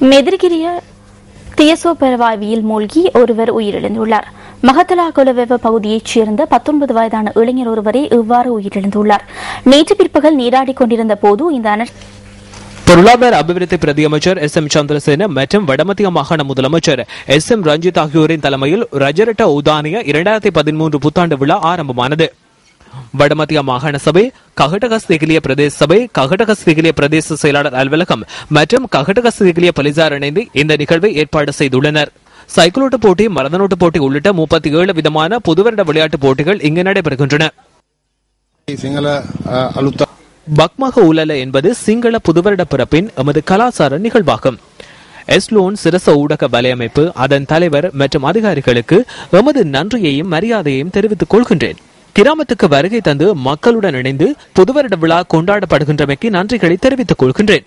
மெதிர்கிரிய தியசோ பெரவாய்வியில் மூழ்கி ஒருவர் உயிரிழந்துள்ளார். மகத்தலா கொலவெவ பகுதியைச் சேர்ந்த 19 வயதான இளைஞர் ஒருவரே இவ்வாறு உயிரிழந்துள்ளார். நேற்று பிற்பகல் நீராடிக் கொண்டிருந்த போது இந்த பொருளாதார அபிவிருத்தி பிரதி அமைச்சர் எஸ்.எம். சந்திரசேன மற்றும் வடமத்திய மாகாண முதலமைச்சர் எஸ்.எம். ரஞ்சித் ஆகியோரின் தலைமையில் ரஜரட்ட உதானிய 2013 புத்தாண்டு விழா ஆரம்பமானது. வடமத்திய மாகாண சபை, ககடகஸ்தேகிலிய பிரதேச சபை, ககடகஸ்தேகிலிய பிரதேச செயலாளர் அலுவலகம் மற்றும் ககடகஸ்தேகிலிய போலீசார் இணைந்து இந்த நிகழ்வை ஏற்பாடு செய்துள்ளனர். சைக்கிளோட்டு போட்டி, மரதனோட்டு போட்டி உள்ளிட்ட 37 விதமான புதுவருட விளையாட்டுப் போட்டிகள் இங்கு நடைபெறுகின்றன. பக்மக உலல என்பது சிங்கள புதுவருட பிறப்பின் எமது கலாச்சார நிகழ்வாகும். எஸ்லோன் சிரச ஊடக வலையமைப்பு, அதன் தலைவர் மற்றும் அதிகாரிகளுக்கு எமது நன்றியையும் மரியாதையையும் தெரிவித்துக் கொள்கின்றேன். கிராமத்துக்கு வருகை தந்து மக்களுடன் இணைந்து புதுவருட விழா கொண்டாடப்படுகின்றமைக்கு நன்றிகளை தெரிவித்துக் கொள்கின்றேன்.